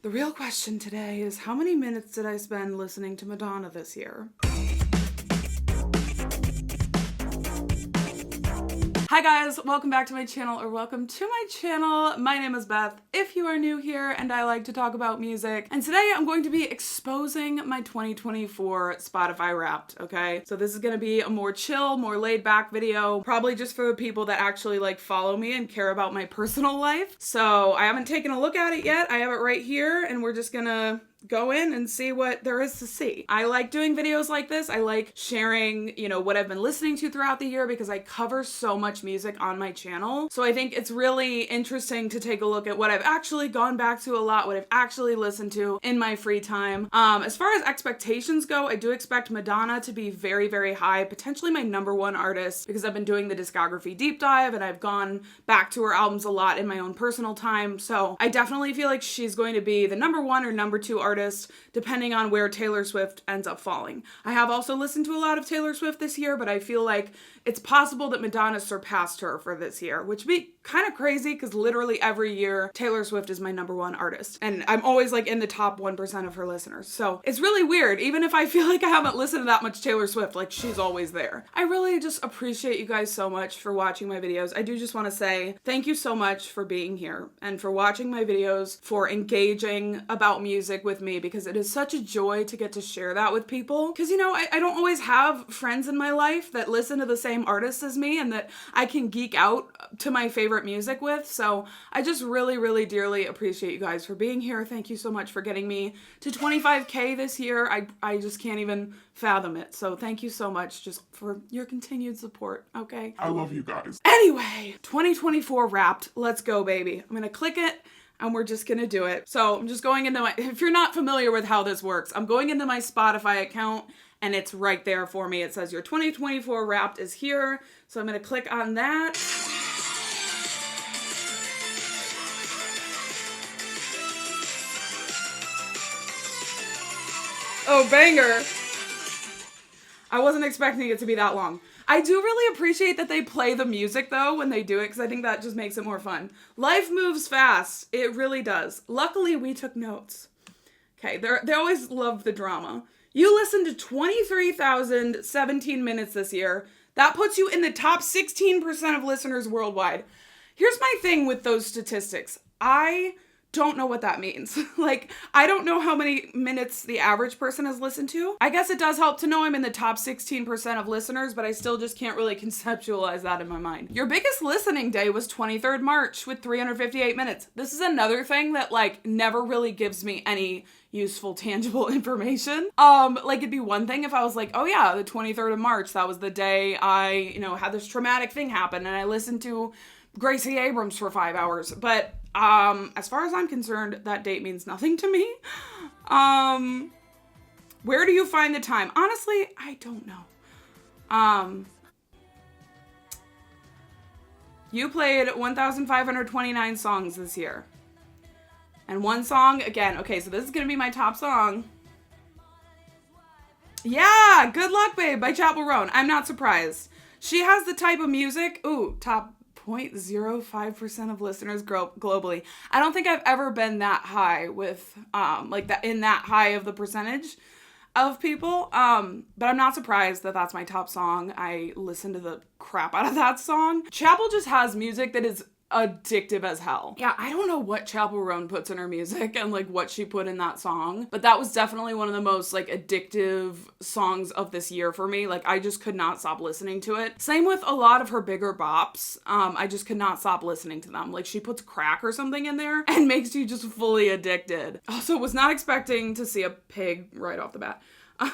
The real question today is how many minutes did I spend listening to Madonna this year? Hi guys, welcome back to my channel, or welcome to my channel. My name is Beth, if you are new here, and I like to talk about music. And today I'm going to be exposing my 2024 Spotify Wrapped, okay? So this is gonna be a more chill, more laid back video, probably just for the people that actually follow me and care about my personal life. So I haven't taken a look at it yet. I have it right here, and we're just gonna go in and see what there is to see. I like doing videos like this. I like sharing, what I've been listening to throughout the year because I cover so much music on my channel. So I think it's really interesting to take a look at what I've actually gone back to a lot, what I've actually listened to in my free time. As far as expectations go, I do expect Madonna to be very, very high, potentially my #1 artist, because I've been doing the discography deep dive and I've gone back to her albums a lot in my own personal time. So I definitely feel like she's going to be the #1 or #2 artist, depending on where Taylor Swift ends up falling. I have also listened to a lot of Taylor Swift this year, but I feel like it's possible that Madonna surpassed her for this year, which would be kind of crazy because literally every year Taylor Swift is my #1 artist. And I'm always in the top 1% of her listeners. So it's really weird. Even if I feel like I haven't listened to that much Taylor Swift, she's always there. I really just appreciate you guys so much for watching my videos. I do just want to say thank you so much for being here and for watching my videos, for engaging about music with me, because it is such a joy to get to share that with people. Because, I don't always have friends in my life that listen to the same artists as me and that I can geek out to my favorite music with. So I just really, really dearly appreciate you guys for being here. Thank you so much for getting me to 25K this year. I just can't even fathom it. So thank you so much just for your continued support, okay? I love you guys. Anyway, 2024 Wrapped. Let's go, baby. I'm gonna click it and we're just gonna do it. So I'm just going into if you're not familiar with how this works, I'm going into my Spotify account and it's right there for me. It says your 2024 Wrapped is here. So I'm gonna click on that. Oh, banger. I wasn't expecting it to be that long. I do really appreciate that they play the music though when they do it, because I think that just makes it more fun. Life moves fast. It really does. Luckily, we took notes. Okay, they always love the drama. You listened to 23,017 minutes this year. That puts you in the top 16% of listeners worldwide. Here's my thing with those statistics. I don't know what that means. I don't know how many minutes the average person has listened to. I guess it does help to know I'm in the top 16% of listeners, but I still just can't really conceptualize that in my mind. Your biggest listening day was 23rd March with 358 minutes. This is another thing that never really gives me any useful, tangible information. It'd be one thing if I was oh yeah, the 23rd of March, that was the day I, had this traumatic thing happen and I listened to Gracie Abrams for 5 hours. But as far as I'm concerned, that date means nothing to me. Where do you find the time? Honestly, I don't know. You played 1,529 songs this year. And one song, again, okay, so this is gonna be my top song. Yeah, Good Luck Babe by Chapel Roan. I'm not surprised. She has the type of music, top 0.05% of listeners globally. I don't think I've ever been that high with, in that high of the percentage of people. But I'm not surprised that that's my top song. I listen to the crap out of that song. Chapel just has music that is addictive as hell. Yeah, I don't know what Chapel Roan puts in her music and what she put in that song, but that was definitely one of the most addictive songs of this year for me. I just could not stop listening to it. Same with a lot of her bigger bops. I just could not stop listening to them. She puts crack or something in there and makes you just fully addicted. Also, was not expecting to see a pig right off the bat.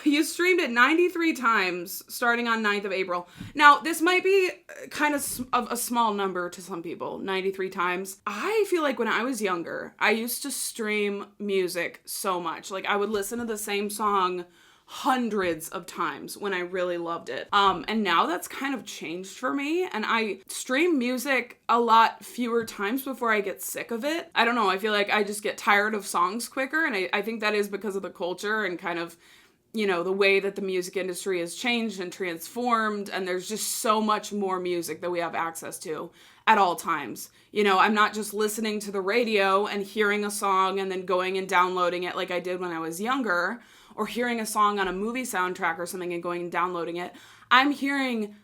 You streamed it 93 times starting on 9th of April. Now, this might be kind of a small number to some people, 93 times. I feel like when I was younger, I used to stream music so much. I would listen to the same song hundreds of times when I really loved it. And now that's kind of changed for me, and I stream music a lot fewer times before I get sick of it. I don't know, I feel like I just get tired of songs quicker, and I think that is because of the culture and kind of you know, the way that the music industry has changed and transformed, and there's just so much more music that we have access to at all times. You know, I'm not just listening to the radio and hearing a song and then going and downloading it like I did when I was younger, or hearing a song on a movie soundtrack or something and going and downloading it. I'm hearing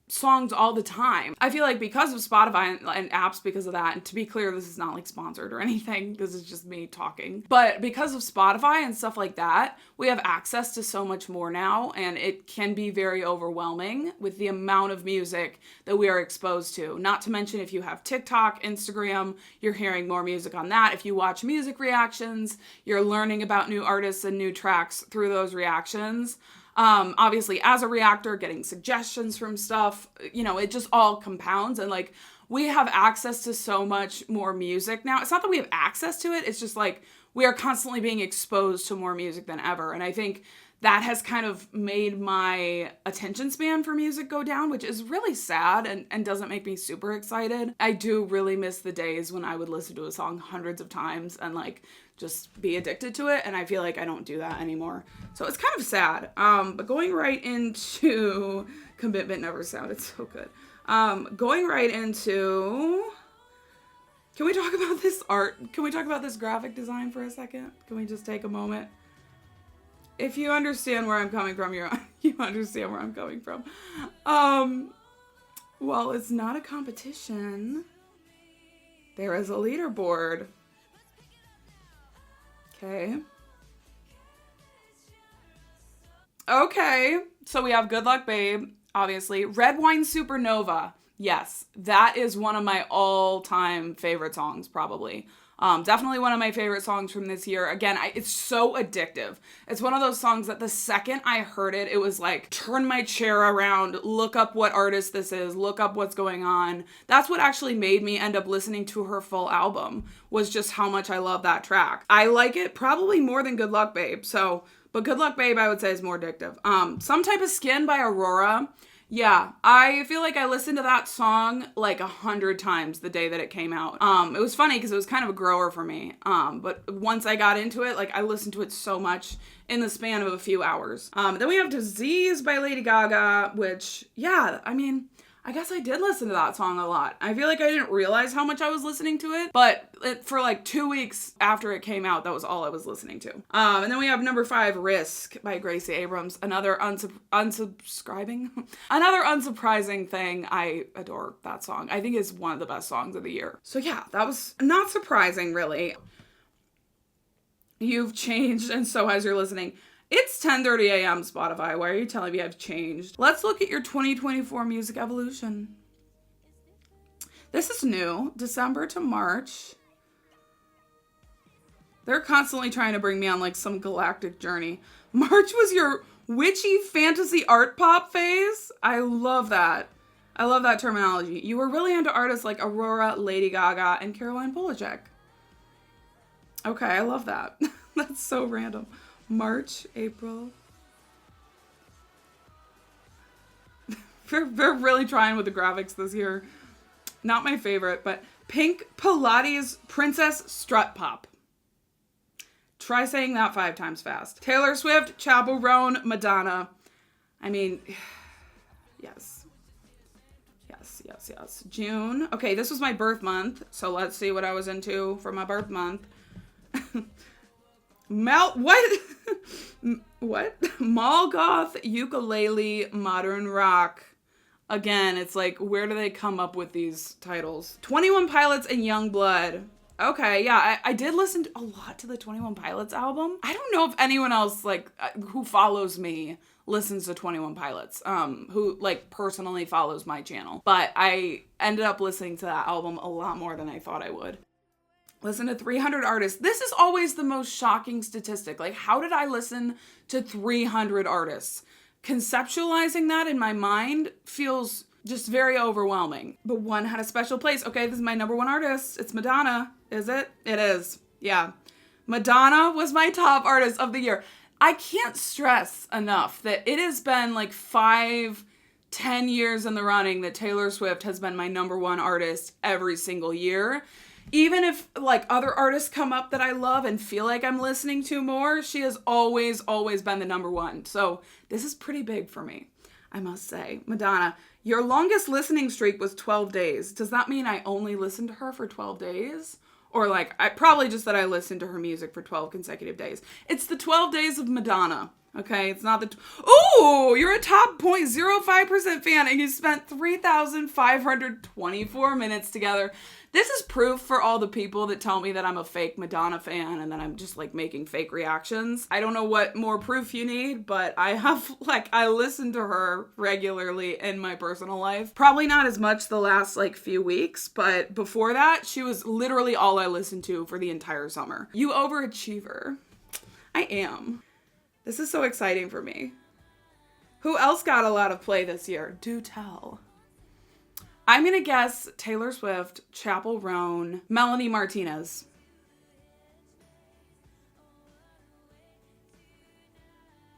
songs all the time. I feel like because of Spotify and apps because of that, and to be clear, this is not like sponsored or anything, this is just me talking, but because of Spotify and stuff like that, we have access to so much more now, and it can be very overwhelming with the amount of music that we are exposed to. Not to mention, if you have TikTok, Instagram, you're hearing more music on that. If you watch music reactions, you're learning about new artists and new tracks through those reactions. Obviously as a reactor, getting suggestions from stuff, you know, it just all compounds, and like we have access to so much more music now. It's not that we have access to it, it's just like we are constantly being exposed to more music than ever. And I think that has kind of made my attention span for music go down, which is really sad and doesn't make me super excited. I do really miss the days when I would listen to a song hundreds of times and like just be addicted to it, and I feel like I don't do that anymore. So it's kind of sad. But going right into Commitment never sounded so good. Going right into, can we talk about this art? Can we talk about this graphic design for a second? Can we just take a moment? If you understand where I'm coming from, you understand where I'm coming from. Well, it's not a competition. There is a leaderboard. Okay, so we have Good Luck Babe, obviously. Red Wine Supernova. Yes, that is one of my all-time favorite songs, probably. Definitely one of my favorite songs from this year. Again, it's so addictive. It's one of those songs that the second I heard it, it was like, turn my chair around, look up what artist this is, look up what's going on. That's what actually made me end up listening to her full album, was just how much I love that track. I like it probably more than Good Luck Babe, but Good Luck Babe I would say is more addictive. Some Type of Skin by Aurora. Yeah, I feel like I listened to that song like 100 times the day that it came out. It was funny because it was kind of a grower for me. But once I got into it, like I listened to it so much in the span of a few hours. Then we have Disease by Lady Gaga, which, yeah, I mean, I guess I did listen to that song a lot. I feel like I didn't realize how much I was listening to it, but for like 2 weeks after it came out, that was all I was listening to. And then we have number 5, Risk by Gracie Abrams. Another unsubscribing? Another unsurprising thing. I adore that song. I think it's one of the best songs of the year. So yeah, that was not surprising, really. You've changed, and so has your listening. It's 10:30 a.m. Spotify. Why are you telling me I've changed? Let's look at your 2024 music evolution. This is new. December to March. They're constantly trying to bring me on like some galactic journey. March was your witchy fantasy art pop phase. I love that. I love that terminology. You were really into artists like Aurora, Lady Gaga, and Caroline Polachek. Okay, I love that. That's so random. March, April. They're really trying with the graphics this year. Not my favorite, but Pink Pilates Princess Strut Pop. Try saying that 5 times fast. Taylor Swift, Chappell Roan, Madonna. I mean, yes. Yes. June. Okay, this was my birth month, so let's see what I was into for my birth month. What? Molgoth, Ukulele, Modern Rock. Again, it's like, where do they come up with these titles? 21 Pilots and Youngblood. Okay, yeah, I did listen a lot to the 21 Pilots album. I don't know if anyone else, like, who follows me listens to 21 Pilots, who, like, personally follows my channel. But I ended up listening to that album a lot more than I thought I would. Listen to 300 artists. This is always the most shocking statistic. Like, how did I listen to 300 artists? Conceptualizing that in my mind feels just very overwhelming. But one had a special place. Okay, this is my number 1 artist. It's Madonna. Is it? It is. Yeah. Madonna was my top artist of the year. I can't stress enough that it has been like 5-10 years in the running that Taylor Swift has been my number 1 artist every single year. Even if like other artists come up that I love and feel like I'm listening to more, she has always been the number one. So this is pretty big for me, I must say. Madonna, your longest listening streak was 12 days. Does that mean I only listened to her for 12 days? Or like, probably just that I listened to her music for 12 consecutive days. It's the 12 days of Madonna. Okay, it's not the... Ooh, you're a top 0.05% fan and you spent 3,524 minutes together. This is proof for all the people that tell me that I'm a fake Madonna fan and that I'm just like making fake reactions. I don't know what more proof you need, but I have I listen to her regularly in my personal life. Probably not as much the last like few weeks, but before that, she was literally all I listened to for the entire summer. You overachiever. I am. This is so exciting for me. Who else got a lot of play this year? Do tell. I'm going to guess Taylor Swift, Chappell Roan, Melanie Martinez.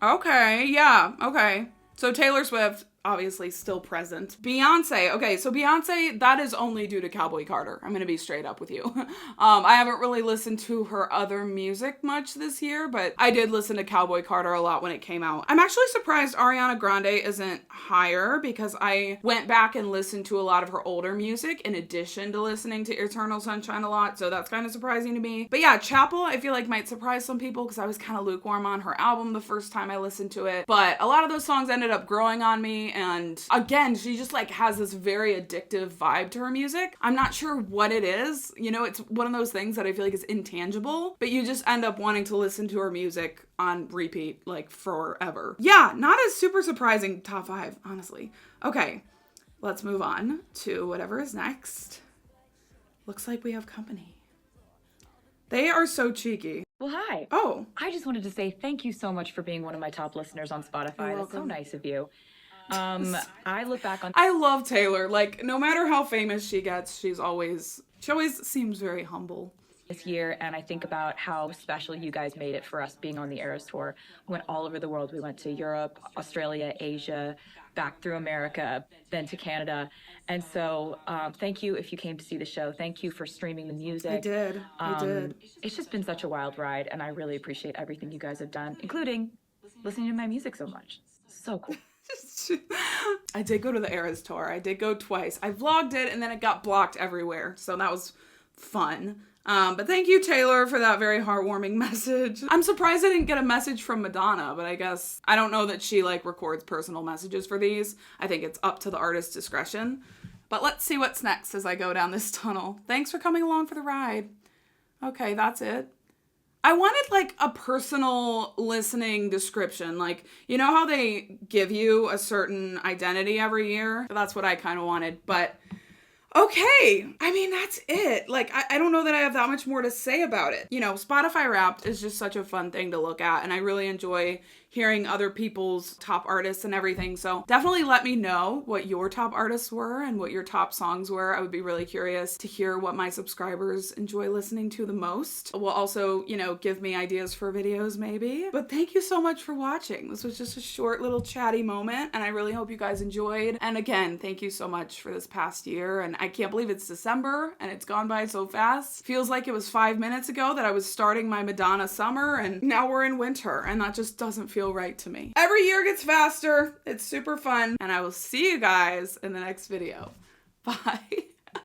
Okay, yeah, okay. So Taylor Swift, obviously still present. Beyonce. Okay, so Beyonce, that is only due to Cowboy Carter. I'm going to be straight up with you. I haven't really listened to her other music much this year, but I did listen to Cowboy Carter a lot when it came out. I'm actually surprised Ariana Grande isn't higher because I went back and listened to a lot of her older music in addition to listening to Eternal Sunshine a lot, so that's kind of surprising to me. But yeah, Chappell, I feel like might surprise some people because I was kind of lukewarm on her album the first time I listened to it, but a lot of those songs ended up growing on me. And again, she just like has this very addictive vibe to her music. I'm not sure what it is. You know, it's one of those things that I feel like is intangible, but you just end up wanting to listen to her music on repeat like forever. Yeah, not as super surprising top 5, honestly. Okay, let's move on to whatever is next. Looks like we have company. They are so cheeky. Well, hi. Oh. I just wanted to say thank you so much for being one of my top listeners on Spotify. You're That's so welcome. nice of you. I look back on... I love Taylor. Like, no matter how famous she gets, she always seems very humble. This year, and I think about how special you guys made it for us being on the Eras Tour. We went all over the world. We went to Europe, Australia, Asia, back through America, then to Canada. And so thank you if you came to see the show. Thank you for streaming the music. I did. It's just been such a wild ride, and I really appreciate everything you guys have done, including listening to my music so much. So cool. I did go to the Eras Tour. I did go twice. I vlogged it and then it got blocked everywhere. So that was fun. But thank you, Taylor, for that very heartwarming message. I'm surprised I didn't get a message from Madonna, but I guess I don't know that she like records personal messages for these. I think it's up to the artist's discretion. But let's see what's next as I go down this tunnel. Thanks for coming along for the ride. Okay, that's it. I wanted like a personal listening description. Like, you know how they give you a certain identity every year? That's what I kind of wanted, but okay. I mean, that's it. Like, I don't know that I have that much more to say about it. You know, Spotify Wrapped is just such a fun thing to look at, and I really enjoy hearing other people's top artists and everything. So definitely let me know what your top artists were and what your top songs were. I would be really curious to hear what my subscribers enjoy listening to the most. Will also, you know, give me ideas for videos maybe. But thank you so much for watching. This was just a short little chatty moment, and I really hope you guys enjoyed. And again, thank you so much for this past year. And I can't believe it's December and it's gone by so fast. Feels like it was 5 minutes ago that I was starting my Madonna summer, and now we're in winter, and that just doesn't feel right to me. Every year gets faster. It's super fun, and I will see you guys in the next video. Bye.